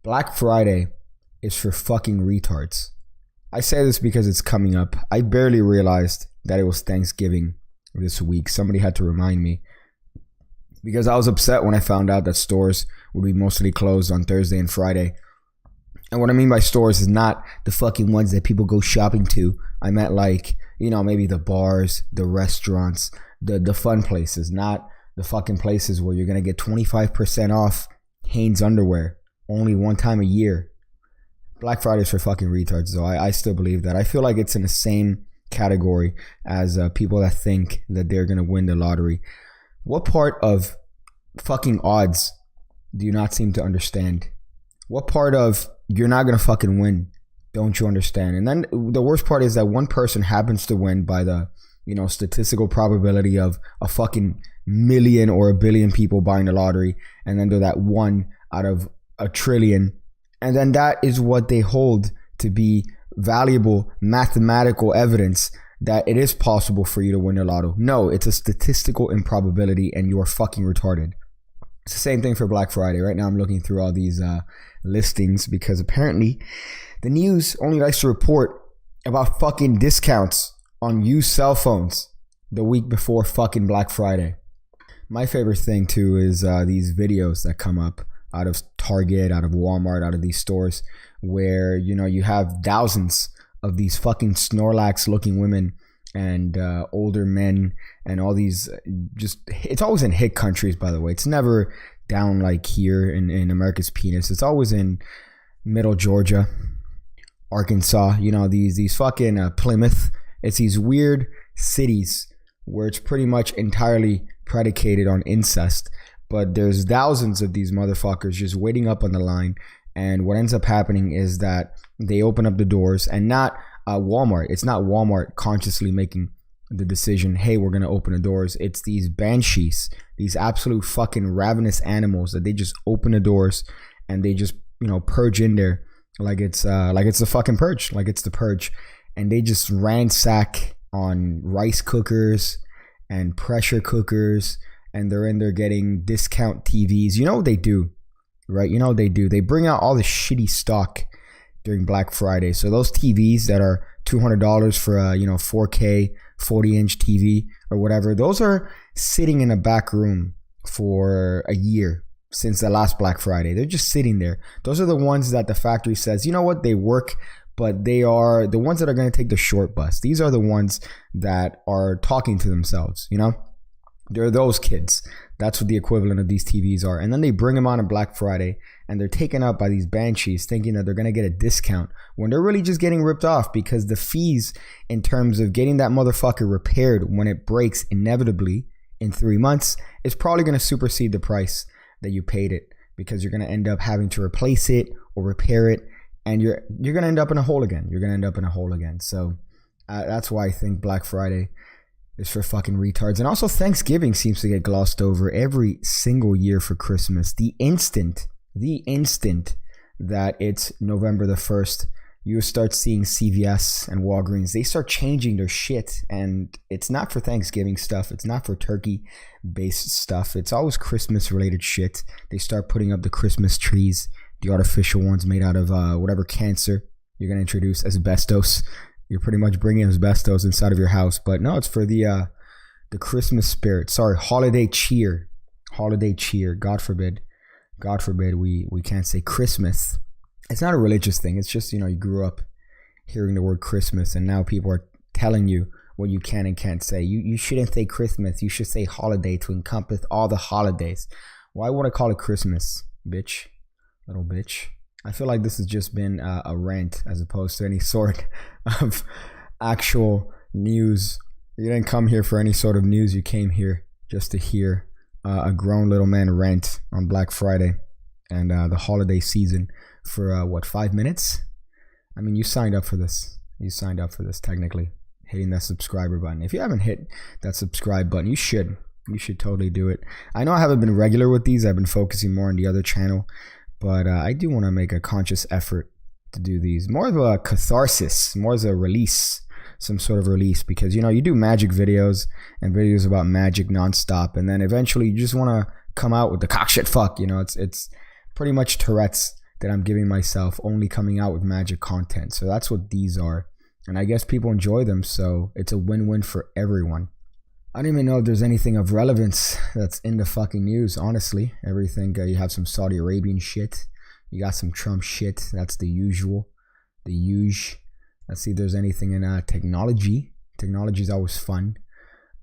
Black Friday is for fucking retards. I say this because it's coming up. I barely realized that it was Thanksgiving this week. Somebody had to remind me because I was upset when I found out that stores would be mostly closed on Thursday and Friday. And what I mean by stores is not the fucking ones that people go shopping to. I meant like, maybe the bars, the restaurants, the fun places, not the fucking places where you're going to get 25% off Hanes underwear only one time a year. Black Friday's for fucking retards, though. I still believe that. I feel like it's in the same category as people that think that they're going to win the lottery. What part of fucking odds do you not seem to understand? What part of you're not going to fucking win don't you understand? And then the worst part is that one person happens to win by the, statistical probability of a fucking million or a billion people buying the lottery. And then they're that one out of a trillion. And then that is what they hold to be valuable mathematical evidence that it is possible for you to win the lotto. No, it's a statistical improbability and you're fucking retarded. It's the same thing for Black Friday. Right now I'm looking through all these listings because apparently the news only likes to report about fucking discounts on used cell phones the week before fucking Black Friday. My favorite thing too is these videos that come up out of Target, out of Walmart, out of these stores where, you have thousands of these fucking Snorlax looking women and older men and all these it's always in hick countries, by the way. It's never down like here in America's penis. It's always in middle Georgia, Arkansas, these fucking Plymouth. It's these weird cities where it's pretty much entirely predicated on incest. But there's thousands of these motherfuckers just waiting up on the line. And what ends up happening is that they open up the doors and not Walmart. It's not Walmart consciously making the decision, hey, we're going to open the doors. It's these banshees, these absolute fucking ravenous animals that they just open the doors and they just, purge in there like it's the fucking purge, like it's the purge. And they just ransack on rice cookers and pressure cookers. And they're in there getting discount TVs. You know what they do, right? You know what they do. They bring out all the shitty stock during Black Friday. So those TVs that are $200 for a 4K 40-inch TV or whatever, those are sitting in a back room for a year since the last Black Friday. They're just sitting there. Those are the ones that the factory says, you know what, they work, but they are the ones that are going to take the short bus. These are the ones that are talking to themselves, They're those kids. That's what the equivalent of these TVs are. And then they bring them on a Black Friday and they're taken up by these banshees thinking that they're going to get a discount when they're really just getting ripped off because the fees in terms of getting that motherfucker repaired when it breaks inevitably in 3 months is probably going to supersede the price that you paid it because you're going to end up having to replace it or repair it and you're going to end up in a hole again. So that's why I think Black Friday is for fucking retards. And also Thanksgiving seems to get glossed over every single year for Christmas. The instant that it's November the 1st, you start seeing CVS and Walgreens. They start changing their shit. And it's not for Thanksgiving stuff. It's not for turkey-based stuff. It's always Christmas-related shit. They start putting up the Christmas trees, the artificial ones made out of whatever cancer you're going to introduce, asbestos. You're pretty much bringing asbestos inside of your house. But no, it's for the Christmas spirit. Sorry, holiday cheer. God forbid we can't say Christmas. It's not a religious thing. It's just, you grew up hearing the word Christmas and now people are telling you what you can and can't say. You shouldn't say Christmas. You should say holiday to encompass all the holidays. Why would I call it Christmas, bitch? Little bitch. I feel like this has just been a rant as opposed to any sort of actual news. You didn't come here for any sort of news. You came here just to hear a grown little man rant on Black Friday and the holiday season for 5 minutes? I mean, you signed up for this. Technically. Hitting that subscriber button. If you haven't hit that subscribe button, you should. You should totally do it. I know I haven't been regular with these. I've been focusing more on the other channel. But I do want to make a conscious effort to do these. More of a catharsis, more as a release, some sort of release. Because, you do magic videos and videos about magic nonstop. And then eventually you just want to come out with the cock shit fuck. It's pretty much Tourette's that I'm giving myself, only coming out with magic content. So that's what these are. And I guess people enjoy them, so it's a win-win for everyone. I don't even know if there's anything of relevance that's in the fucking news, honestly. Everything, you have some Saudi Arabian shit. You got some Trump shit. That's the usual. The huge. Let's see if there's anything in technology. Technology is always fun.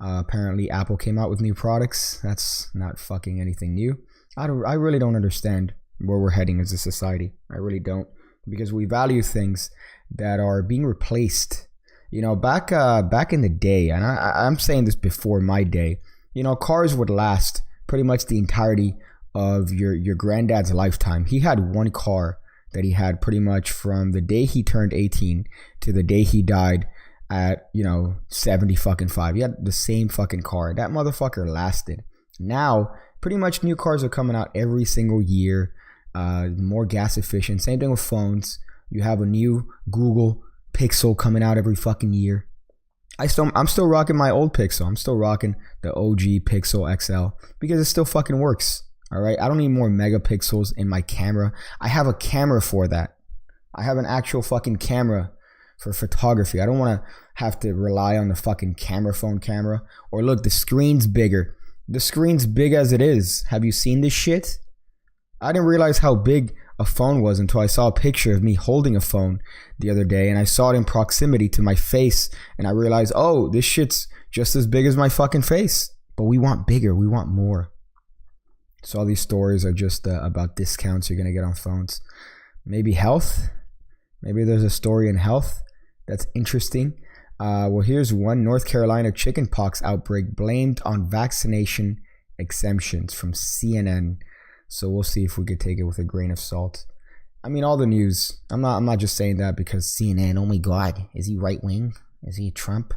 Apparently, Apple came out with new products. That's not fucking anything new. I really don't understand where we're heading as a society. I really don't. Because we value things that are being replaced. You know, back in the day, and I'm saying this before my day, you know, cars would last pretty much the entirety of your granddad's lifetime. He had one car that he had pretty much from the day he turned 18 to the day he died at, 70 fucking 5. He had the same fucking car. That motherfucker lasted. Now, pretty much new cars are coming out every single year, more gas efficient. Same thing with phones. You have a new Google Pixel coming out every fucking year. I'm still rocking my old Pixel. I'm still rocking the OG Pixel XL because it still fucking works. All right. I don't need more megapixels in my camera. I have a camera for that. I have an actual fucking camera for photography. I don't want to have to rely on the fucking phone camera. Or look, the screen's bigger. The screen's big as it is. Have you seen this shit? I didn't realize how big a phone was until I saw a picture of me holding a phone the other day, and I saw it in proximity to my face, and I realized, oh, this shit's just as big as my fucking face. But we want bigger. We want more. So all these stories are just about discounts you're going to get on phones. Maybe health. Maybe there's a story in health that's interesting. Well, here's one. North Carolina chickenpox outbreak blamed on vaccination exemptions from CNN. So we'll see if we could take it with a grain of salt. I mean, all the news. I'm not just saying that because CNN, oh my God, is he right wing? Is he Trump?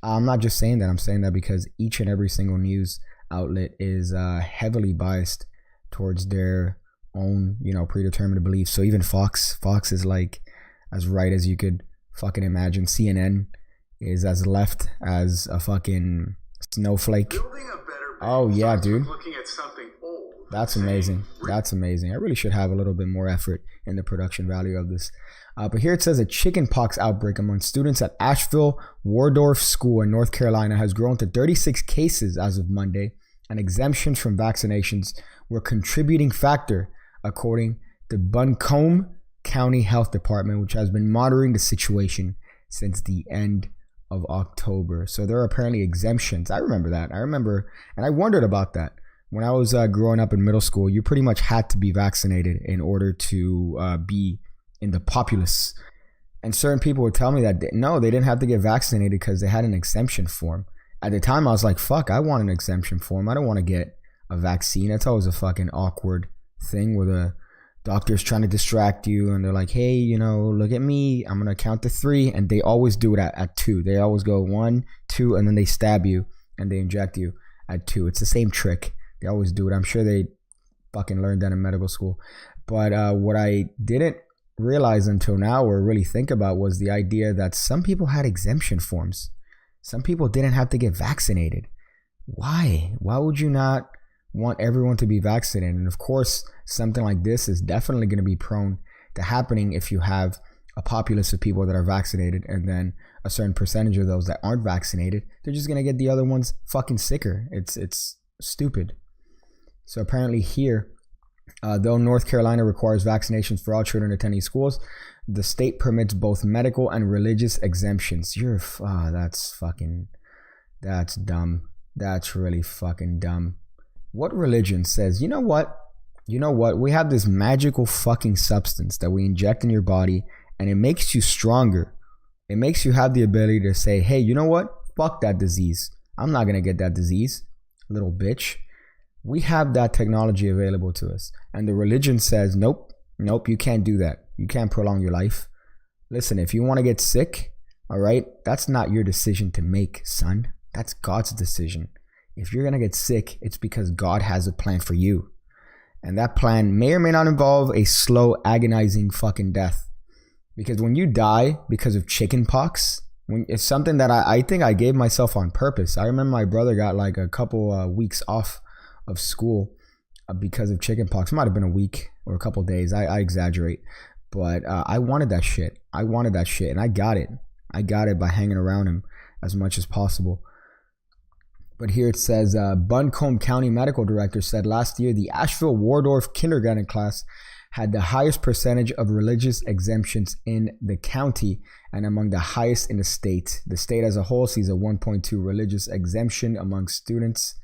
I'm not just saying that. I'm saying that because each and every single news outlet is heavily biased towards their own, predetermined beliefs. So even Fox is like as right as you could fucking imagine. CNN is as left as a fucking snowflake. Oh yeah, dude. Looking at something old. That's amazing. That's amazing. I really should have a little bit more effort in the production value of this. But here it says a chickenpox outbreak among students at Asheville Waldorf School in North Carolina has grown to 36 cases as of Monday, and exemptions from vaccinations were a contributing factor, according to Buncombe County Health Department, which has been monitoring the situation since the end of October. So there are apparently exemptions. I remember that. And I wondered about that. When I was growing up in middle school, you pretty much had to be vaccinated in order to be in the populace. And certain people would tell me that no, they didn't have to get vaccinated because they had an exemption form. At the time, I was like, fuck, I want an exemption form. I don't want to get a vaccine. That's always a fucking awkward thing where the doctor's trying to distract you and they're like, hey, look at me. I'm going to count to 3. And they always do it at 2. They always go 1, 2, and then they stab you and they inject you at 2. It's the same trick. They always do it. I'm sure they fucking learned that in medical school. But what I didn't realize until now or really think about was the idea that some people had exemption forms. Some people didn't have to get vaccinated. Why? Why would you not want everyone to be vaccinated? And of course, something like this is definitely going to be prone to happening if you have a populace of people that are vaccinated and then a certain percentage of those that aren't vaccinated, they're just going to get the other ones fucking sicker. It's stupid. So apparently here, though North Carolina requires vaccinations for all children attending schools, the state permits both medical and religious exemptions. That's dumb. That's really fucking dumb. What religion says, you know what? We have this magical fucking substance that we inject in your body and it makes you stronger. It makes you have the ability to say, hey, you know what? Fuck that disease. I'm not going to get that disease, little bitch. We have that technology available to us. And the religion says, nope, you can't do that. You can't prolong your life. Listen, if you want to get sick, all right, that's not your decision to make, son. That's God's decision. If you're going to get sick, it's because God has a plan for you. And that plan may or may not involve a slow, agonizing fucking death. Because when you die because of chicken pox, it's something that I think I gave myself on purpose. I remember my brother got like a couple weeks off of school because of chickenpox. It might have been a week or a couple days. I exaggerate, but I wanted that shit. I wanted that shit, and I got it. I got it by hanging around him as much as possible. But here it says, Buncombe County Medical Director said last year the Asheville Waldorf kindergarten class had the highest percentage of religious exemptions in the county and among the highest in the state. The state as a whole sees a 1.2 religious exemption among students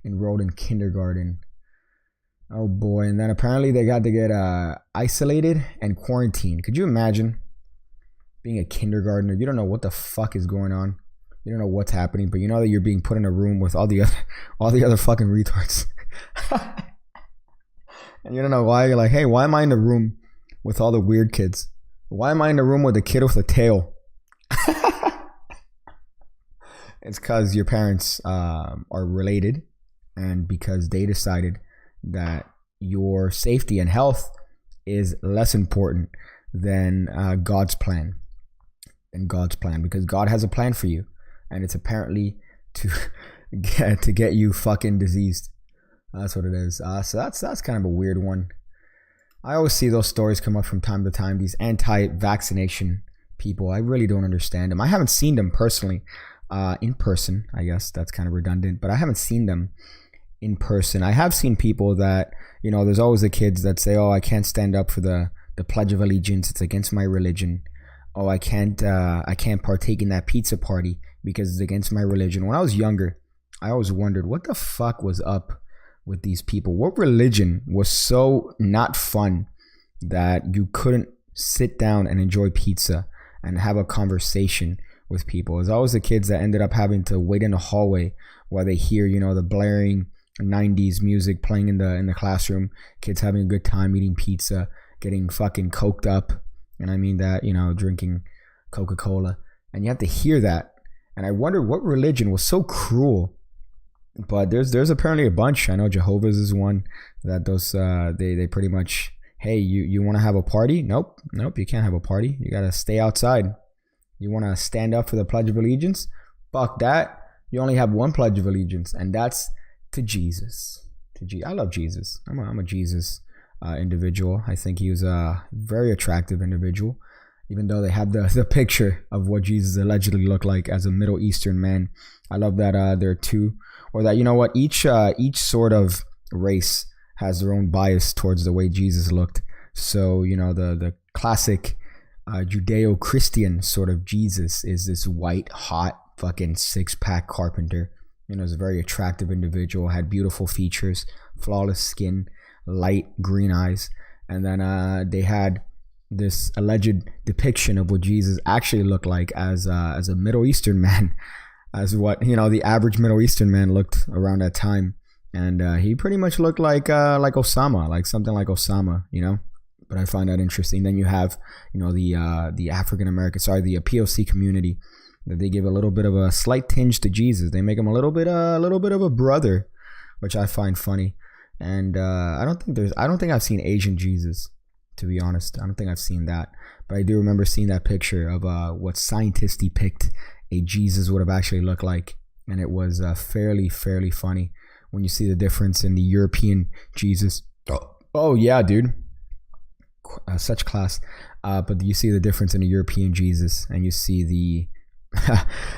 enrolled in kindergarten. Oh boy. And then apparently they got to get isolated and quarantined. Could you imagine being a kindergartner? You don't know what the fuck is going on. You don't know what's happening, but you know that you're being put in a room with all the other fucking retards. And you don't know why. You're like, hey, why am I in the room with all the weird kids? Why am I in the room with a kid with a tail? It's because your parents are related, and because they decided that your safety and health is less important than God's plan. Because God has a plan for you, and it's apparently to get you fucking diseased. That's what it is. So that's kind of a weird one. I always see those stories come up from time to time. These anti-vaccination people, I really don't understand them. I haven't seen them personally, in person. I guess that's kind of redundant, but I haven't seen them in person. I have seen people that, you know, there's always the kids that say, "Oh, I can't stand up for the Pledge of Allegiance. It's against my religion." Oh, I can't partake in that pizza party because it's against my religion. When I was younger, I always wondered what the fuck was up with these people. What religion was so not fun that you couldn't sit down and enjoy pizza and have a conversation with people? It was always the kids that ended up having to wait in the hallway while they hear, you know, the blaring 90s music playing in the classroom. Kids having a good time eating pizza, getting fucking coked up. And I mean that, you know, drinking Coca-Cola. And you have to hear that. And I wondered what religion was so cruel. But there's apparently a bunch. I know Jehovah's is one that those they pretty much, hey, you want to have a party? Nope, you can't have a party. You gotta stay outside. You want to stand up for the Pledge of Allegiance? Fuck that. You only have one Pledge of Allegiance, and that's to Jesus. I love Jesus. I'm a Jesus individual. I think he was a very attractive individual, even though they have the picture of what Jesus allegedly looked like as a Middle Eastern man. I love that there are two, or that, you know what, each sort of race has their own bias towards the way Jesus looked. So, you know, the classic Judeo-Christian sort of Jesus is this white, hot, fucking six-pack carpenter. You know, is a very attractive individual, had beautiful features, flawless skin, light green eyes. And then they had this alleged depiction of what Jesus actually looked like as a Middle Eastern man, as what, you know, the average Middle Eastern man looked around that time. And he pretty much looked like Osama, like something like Osama, you know. But I find that interesting. Then you have, you know, the African American, the POC community, that they give a little bit of a slight tinge to Jesus. They make him a little bit of a brother, which I find funny. And I don't think I've seen Asian Jesus, to be honest. I don't think I've seen that. But I do remember seeing that picture of what scientists depict a Jesus would have actually looked like, and it was fairly funny when you see the difference in the European Jesus. Oh yeah, dude. Such class. But you see the difference in the European Jesus, and you see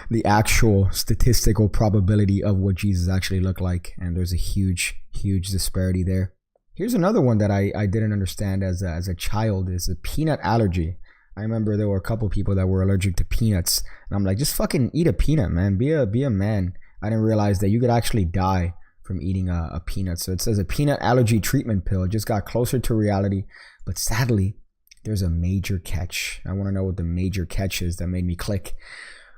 the actual statistical probability of what Jesus actually looked like, and there's a huge disparity there. Here's another one that I didn't understand as a child, is a peanut allergy. I remember there were a couple people that were allergic to peanuts, and I'm like, just fucking eat a peanut, man. Be a man. I didn't realize that you could actually die from eating a peanut. So it says a peanut allergy treatment pill. It just got closer to reality, but sadly, there's a major catch. I want to know what the major catch is that made me click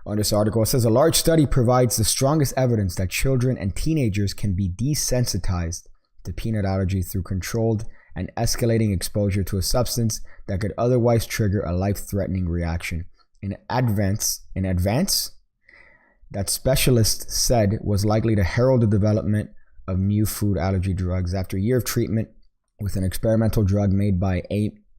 on this article. It says a large study provides the strongest evidence that children and teenagers can be desensitized to peanut allergy through controlled and escalating exposure to a substance that could otherwise trigger a life-threatening reaction. In advance, that specialists said was likely to herald the development of new food allergy drugs. After a year of treatment with an experimental drug made by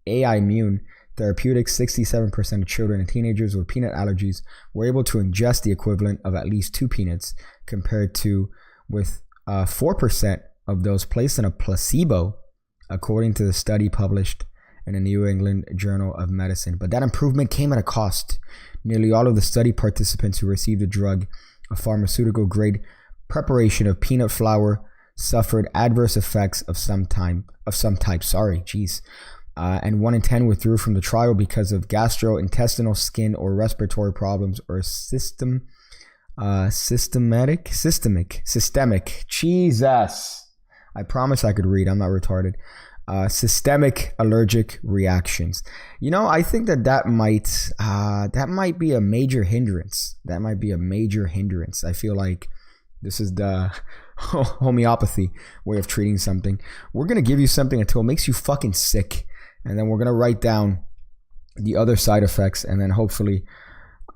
AI Immune Therapeutics, 67% of children and teenagers with peanut allergies were able to ingest the equivalent of at least 2 peanuts, compared to with 4% of those placed in a placebo, according to the study published in the New England Journal of Medicine. But that improvement came at a cost. Nearly all of the study participants who received the drug, a pharmaceutical grade preparation of peanut flour, suffered adverse effects of some type. And 1 in 10 withdrew from the trial because of gastrointestinal, skin, or respiratory problems, or systemic. Jesus, I promise I could read. I'm not retarded. Systemic allergic reactions. You know, I think that might be a major hindrance. That might be a major hindrance. I feel like this is the homeopathy way of treating something. We're going to give you something until it makes you fucking sick. And then we're going to write down the other side effects. And then hopefully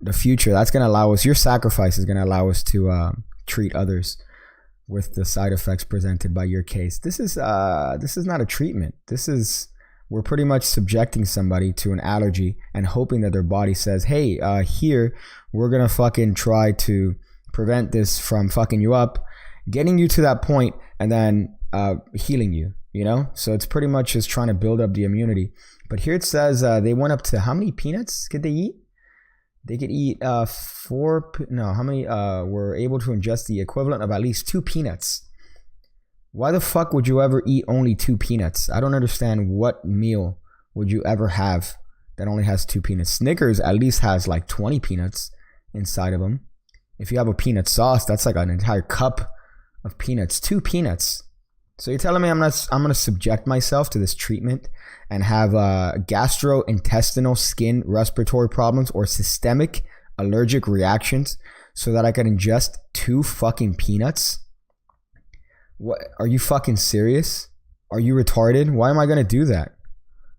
the future, that's going to allow us, your sacrifice is going to allow us to treat others with the side effects presented by your case. This is not a treatment. We're pretty much subjecting somebody to an allergy and hoping that their body says, hey, here, we're going to fucking try to prevent this from fucking you up, getting you to that point, and then healing you, you know? So it's pretty much just trying to build up the immunity. But here it says they went up to, how many peanuts could they eat? They could eat were able to ingest the equivalent of at least 2 peanuts. Why the fuck would you ever eat only 2 peanuts? I don't understand what meal would you ever have that only has 2 peanuts. Snickers at least has like 20 peanuts inside of them. If you have a peanut sauce, that's like an entire cup of peanuts. 2 peanuts. So you're telling me I'm going to subject myself to this treatment and have gastrointestinal, skin, respiratory problems, or systemic allergic reactions so that I can ingest 2 fucking peanuts? What? Are you fucking serious? Are you retarded? Why am I going to do that?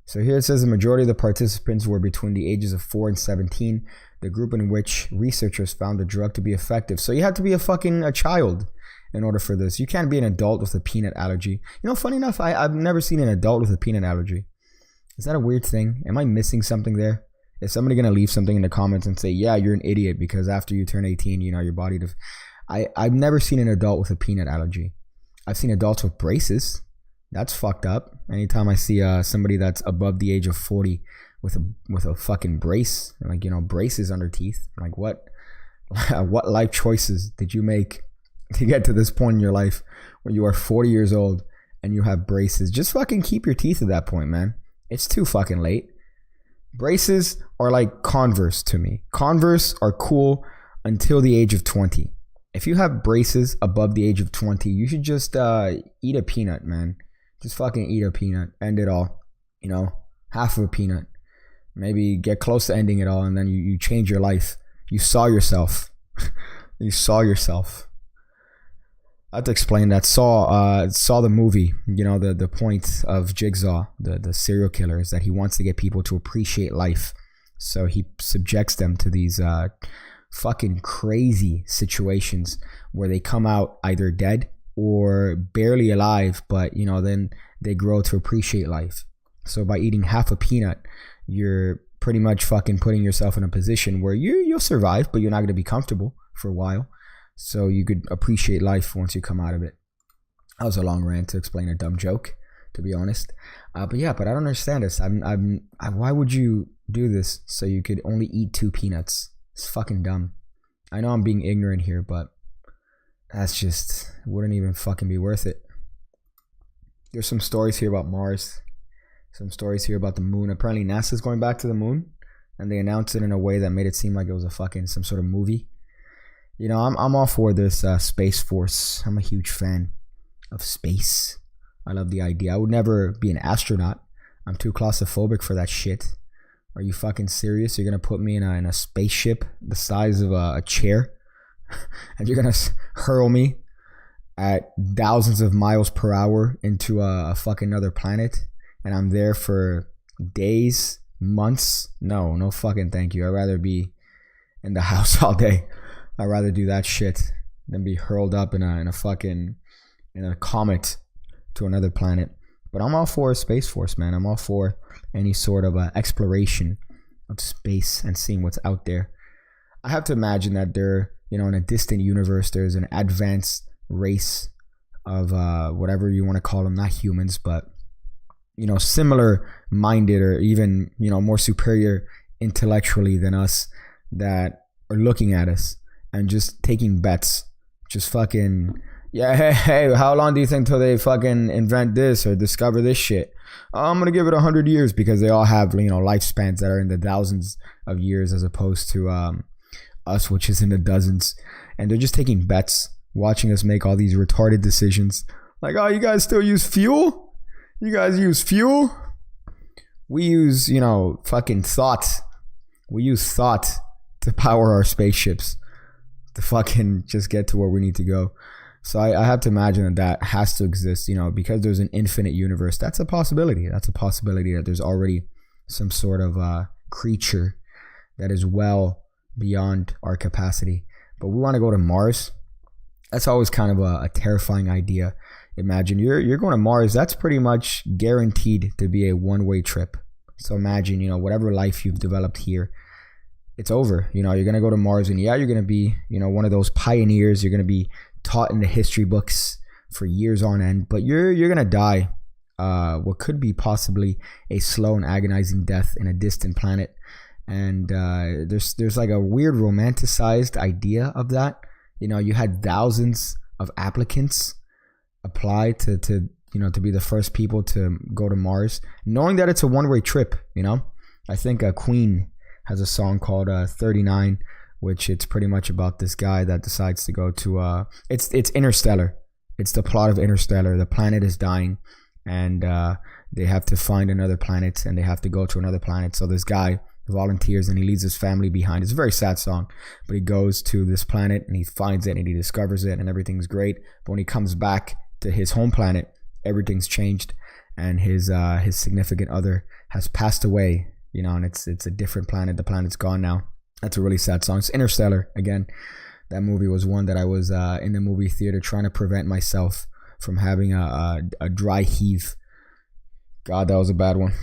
So here it says the majority of the participants were between the ages of 4 and 17, the group in which researchers found the drug to be effective. So you have to be a child in order for this. You can't be an adult with a peanut allergy. You know, funny enough, I've never seen an adult with a peanut allergy. Is that a weird thing? Am I missing something there? Is somebody going to leave something in the comments and say, yeah, you're an idiot because after you turn 18, you know, your body... I've never seen an adult with a peanut allergy. I've seen adults with braces. That's fucked up. Anytime I see somebody that's above the age of 40 with a fucking brace, like, you know, braces on their teeth. Like, what life choices did you make to get to this point in your life where you are 40 years old and you have braces? Just fucking keep your teeth at that point, man. It's too fucking late. Braces are like Converse to me. Converse are cool until the age of 20. If you have braces above the age of 20, you should just eat a peanut, man. Just fucking eat a peanut. End it all. You know, half of a peanut. Maybe get close to ending it all, and then you change your life. You saw yourself. You saw yourself. I have to explain that. Saw the movie. You know, the point of Jigsaw, the serial killer, is that he wants to get people to appreciate life. So he subjects them to these fucking crazy situations where they come out either dead or barely alive, but, you know, then they grow to appreciate life. So by eating half a peanut, you're pretty much fucking putting yourself in a position where you'll survive, but you're not going to be comfortable for a while. So you could appreciate life once you come out of it. That was a long rant to explain a dumb joke, to be honest. But I don't understand this. Why would you do this so you could only eat 2 peanuts? It's fucking dumb. I know I'm being ignorant here, but that's just wouldn't even fucking be worth it. There's some stories here about Mars. Some stories here about the moon. Apparently NASA's going back to the moon, and they announced it in a way that made it seem like it was some sort of movie. You know, I'm all for this Space Force. I'm a huge fan of space. I love the idea. I would never be an astronaut. I'm too claustrophobic for that shit. Are you fucking serious? You're gonna put me in a spaceship the size of a chair, and you're gonna hurl me at thousands of miles per hour into a fucking other planet, and I'm there for days, months? No fucking thank you. I'd rather be in the house all day. I'd rather do that shit than be hurled up in a comet to another planet. But I'm all for a Space Force, man. I'm all for any sort of exploration of space and seeing what's out there. I have to imagine that there, you know, in a distant universe, there's an advanced race of whatever you want to call them, not humans, but similar minded or even more superior intellectually than us, that are looking at us and just taking bets, just fucking, yeah, hey, how long do you think till they fucking invent this or discover this shit? Oh, I'm gonna give it 100 years, because they all have lifespans that are in the thousands of years, as opposed to us, which is in the dozens. And they're just taking bets, watching us make all these retarded decisions. Like, oh, you guys still use fuel? You guys use fuel? We use, fucking thought. We use thought to power our spaceships to fucking just get to where we need to go. So I have to imagine that has to exist, because there's an infinite universe. That's a possibility. That's a possibility that there's already some sort of creature that is well beyond our capacity. But we want to go to Mars. That's always kind of a terrifying idea. Imagine you're going to Mars. That's pretty much guaranteed to be a one-way trip. So imagine, whatever life you've developed here, it's over. You're going to go to Mars, and yeah, you're going to be, one of those pioneers. You're going to be taught in the history books for years on end, but you're going to die what could be possibly a slow and agonizing death in a distant planet. And there's like a weird romanticized idea of that. You had thousands of applicants apply to be the first people to go to Mars, knowing that it's a one-way trip. I think Queen has a song called 39, which it's pretty much about this guy that decides to go to it's Interstellar. It's the plot of Interstellar. The planet is dying, and they have to find another planet, and they have to go to another planet. So this guy volunteers, and he leaves his family behind. It's a very sad song, but he goes to this planet, and he finds it, and he discovers it, and everything's great. But when he comes back to his home planet, everything's changed, and his significant other has passed away. And it's a different planet. The planet's gone now. That's a really sad song. It's Interstellar. Again, that movie was one that I was in the movie theater trying to prevent myself from having a dry heave. God, that was a bad one.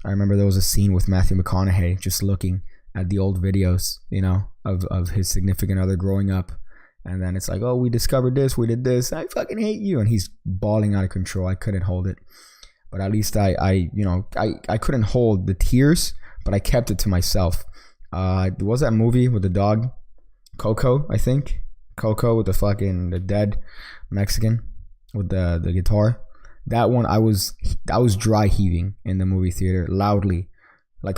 I remember there was a scene with Matthew McConaughey just looking at the old videos, of his significant other growing up. And then it's like, oh, we discovered this, we did this, I fucking hate you. And he's bawling out of control. I couldn't hold it. But at least I couldn't hold the tears, but I kept it to myself. There was that movie with the dog, Coco, I think. Coco with the dead Mexican with the guitar. That one, I was dry heaving in the movie theater loudly. Like,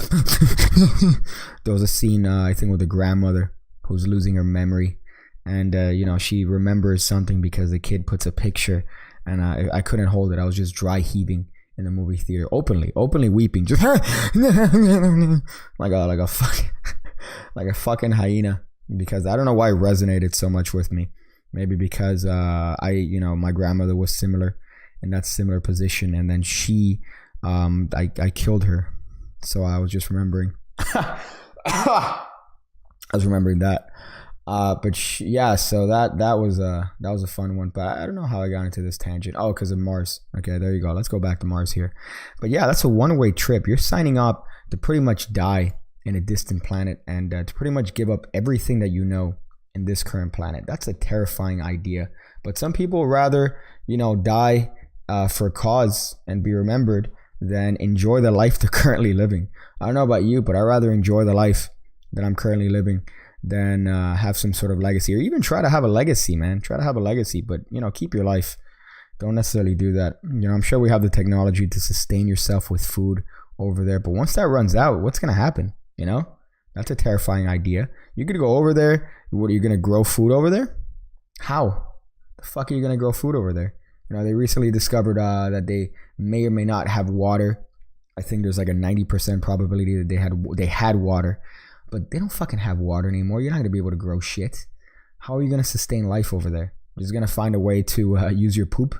there was a scene, I think, with the grandmother who's losing her memory. And, she remembers something because the kid puts a picture, and I couldn't hold it. I was just dry heaving in the movie theater, openly weeping, just like a fucking hyena, because I don't know why it resonated so much with me. Maybe because my grandmother was similar in that similar position, and then I killed her, so I was just remembering. I was remembering that. So that was a fun one, but I don't know how I got into this tangent. Oh, because of Mars. Okay, there you go. Let's go back to Mars here. But yeah, that's a one-way trip. You're signing up to pretty much die in a distant planet, and to pretty much give up everything that you know in this current planet. That's a terrifying idea. But some people rather, die for a cause and be remembered than enjoy the life they're currently living. I don't know about you, but I'd rather enjoy the life that I'm currently living than have some sort of legacy, or even try to have a legacy, man. Try to have a legacy, but keep your life. Don't necessarily do that. I'm sure we have the technology to sustain yourself with food over there, but once that runs out, what's gonna happen? That's a terrifying idea. You're gonna go over there. What, are you gonna grow food over there? How the fuck are you gonna grow food over there? They recently discovered that they may or may not have water. I think there's like a 90% probability that they had water. But they don't fucking have water anymore. You're not going to be able to grow shit. How are you going to sustain life over there? You're just going to find a way to use your poop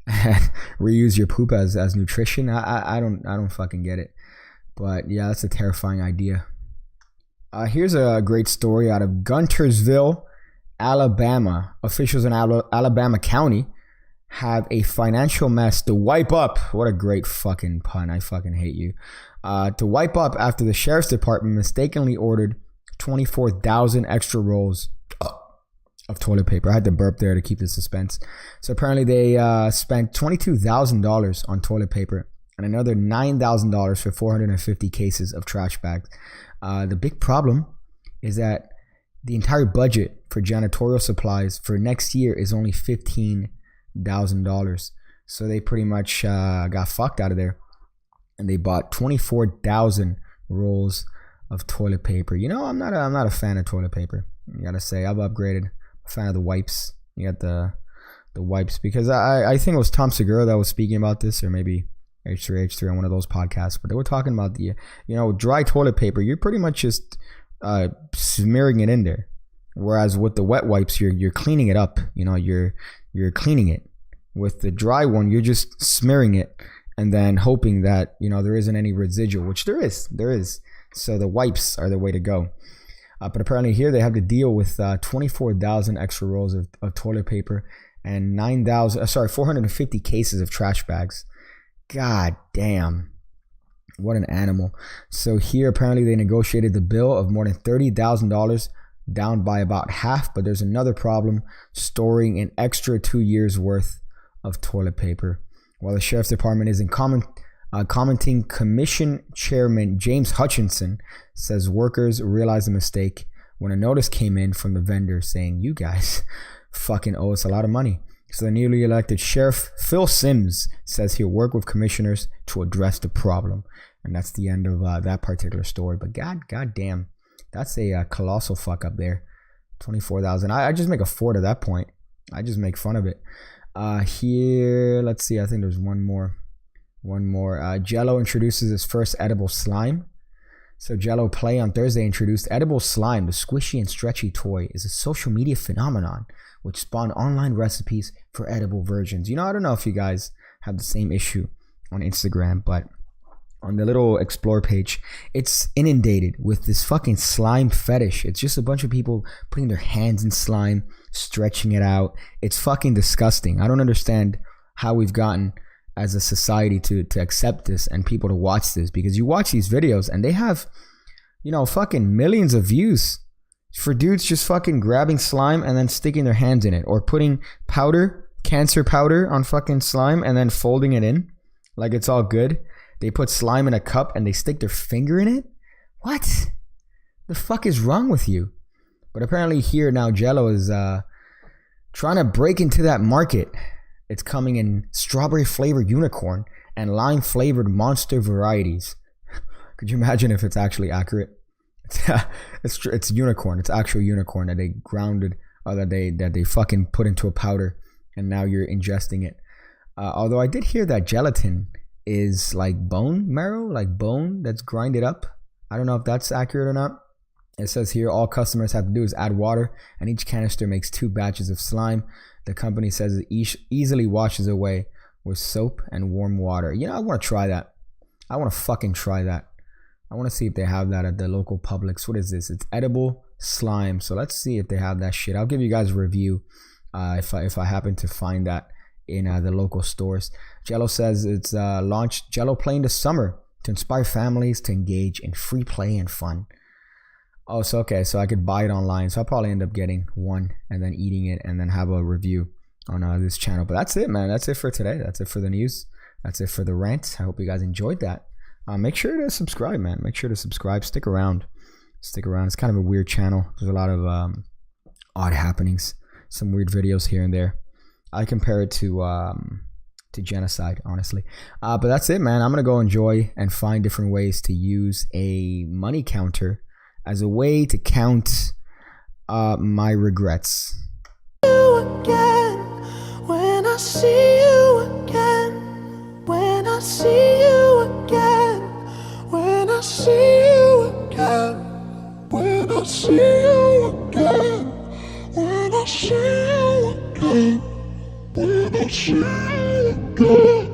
and reuse your poop as nutrition. I don't fucking get it. But yeah, that's a terrifying idea. Here's a great story out of Guntersville, Alabama. Officials in Alabama County have a financial mess to wipe up. What a great fucking pun. I fucking hate you. To wipe up after the sheriff's department mistakenly ordered 24,000 extra rolls of toilet paper. I had to burp there to keep the suspense. So apparently they spent $22,000 on toilet paper and another $9,000 for 450 cases of trash bags. The big problem is that the entire budget for janitorial supplies for next year is only $15,000. So they pretty much got fucked out of there. And they bought 24,000 rolls of toilet paper. You know, I'm not a fan of toilet paper. I gotta say, I've upgraded. I'm a fan of the wipes. You got the wipes, because I think it was Tom Segura that was speaking about this, or maybe H3H3 on one of those podcasts. But they were talking about the, you know, dry toilet paper. You're pretty much just smearing it in there, whereas with the wet wipes, you're cleaning it up. You know, you're cleaning it. With the dry one, you're just smearing it and then hoping that, you know, there isn't any residual, which there is. So the wipes are the way to go. But apparently here they have to deal with 24,000 extra rolls of toilet paper and 450 cases of trash bags. God damn. What an animal. So here apparently they negotiated the bill of more than $30,000 down by about half, but there's another problem: storing an extra 2 years worth of toilet paper. While the sheriff's department is in commenting, Commission Chairman James Hutchinson says workers realized the mistake when a notice came in from the vendor saying, "You guys fucking owe us a lot of money." So the newly elected sheriff, Phil Sims, says he'll work with commissioners to address the problem. And that's the end of that particular story. But god damn, that's a colossal fuck up there. 24,000. I just make a fort at that point. I just make fun of it. Here, let's see. I think there's one more. Jello introduces its first edible slime. So Jello Play on Thursday introduced edible slime. The squishy and stretchy toy is a social media phenomenon which spawned online recipes for edible versions. You know, I don't know if you guys have the same issue on Instagram, but on the little explore page, it's inundated with this fucking slime fetish. It's just a bunch of people putting their hands in slime, stretching it out. It's fucking disgusting. I don't understand how we've gotten as a society to accept this and people to watch this, because you watch these videos and they have, you know, fucking millions of views for dudes just fucking grabbing slime and then sticking their hands in it, or putting powder, cancer powder on fucking slime and then folding it in like it's all good. They put slime in a cup and they stick their finger in it. What the fuck is wrong with you? But apparently here now Jello is trying to break into that market. It's coming in strawberry flavored unicorn and lime flavored monster varieties. Could you imagine if it's actually accurate? It's unicorn. It's actual unicorn that they grounded, or that they fucking put into a powder, and now you're ingesting it. Although I did hear that gelatin is like bone marrow, like bone that's grinded up. I don't know if that's accurate or not. It says here all customers have to do is add water, and each canister makes 2 batches of slime. The company says it easily washes away with soap and warm water. You know, I want to try that. I want to fucking try that. I want to see if they have that at the local Publix. What is this? It's edible slime. So let's see if they have that shit. I'll give you guys a review if I happen to find that in the local stores. Jello says it's launched Jello Play in the summer to inspire families to engage in free play and fun. Oh, so okay, so I could buy it online. So I'll probably end up getting one and then eating it and then have a review on this channel. But that's it, man. That's it for today. That's it for the news. That's it for the rant. I hope you guys enjoyed that. Make sure to subscribe, man. Make sure to subscribe. Stick around. It's kind of a weird channel. There's a lot of odd happenings. Some weird videos here and there. I compare it to genocide, honestly. But that's it, man. I'm gonna go enjoy and find different ways to use a money counter as a way to count my regrets. Again, when I see you again, when I see you again, when I see you again, when I see you again, when I see you again, when I see you again.